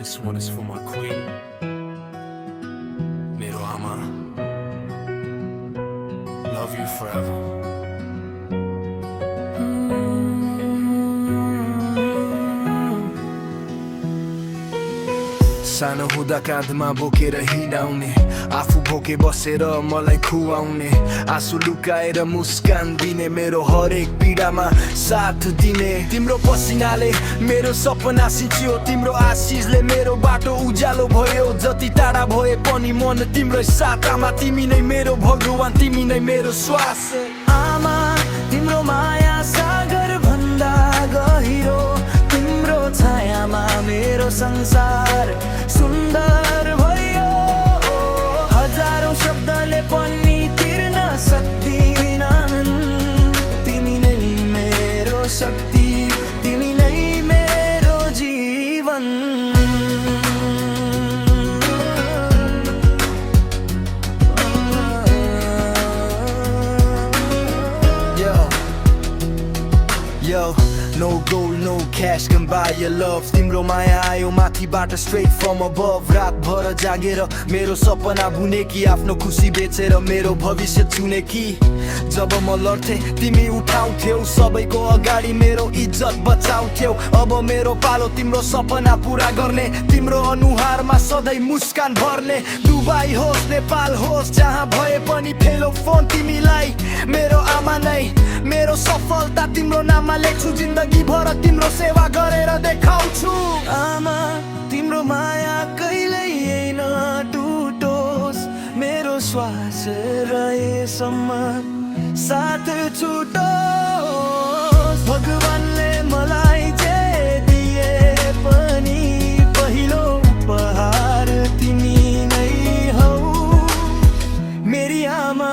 This one is for my queen, मेरो आमा. Love you forever. सानो हुँदा काँधमा बोकेर हिँडाउने, आफू भोके बसेर मलाई खुवाउने, आँसु लुकाएर मुस्कान दिने, मेरो हरेक पीडामा साथ दिने. तिम्रो पसिनाले मेरो सपना सिच्यो, तिम्रो आशिषले मेरो बाटो उज्यालो भयो. जति टाढा भए पनि मन तिम्रो साथ. आमा तिमी नै मेरो भगवान, तिमी नै मेरो श्वास. आमा तिम्रो माया सागर भन्दा गहिरो, तिम्रो छायामा मेरो संसार सुन्दर भयो. हजारौं शब्दले पनि तिर्न सक्दिनन्, तिमी नै मेरो शक्ति, तिमी नै मेरो जीवन. Yo, no gold, no cash can buy your love. तिम्रो माया आयो माथिबाट straight from above. रातभर जागेर मेरो सपना बुने कि आफ्नो खुसी बेचेर मेरो भविष्य चुने कि. जब म लड्थे तिमी उठाउँथ्यौ, सबैको अगाडि मेरो इज्जत बचाउँथ्यौ. अब मेरो पालो तिम्रो सपना पुरा गर्ने, तिम्रो अनुहारमा सधैँ मुस्कान भर्ने. दुबई होस् नेपाल होस् जहाँ भए पनि फेलो फोन तिमीलाई. मेरो आमा नै मेरो सफलता, तिम्रो नाममा लेख्छु जिन्दगी भर तिम्रो सेवा गरेर देखाउँछु. आमा तिम्रो माया कहिल्यै नटुटोस्, मेरो श्वास रहेसम्म साथ छुटोस्. भगवानले मलाई जे दिए पनि पहिलो उपहार तिमी नै हौ मेरी आमा.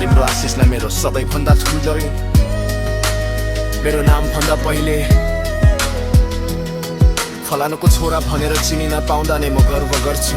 तिम्रो आशिष नै मेरो सबैभन्दा ठुलो. मेरो नाम भन्दा पहिले फलानुको छोरा भनेर चिनिन पाउँदा नै म गर्व गर्छु.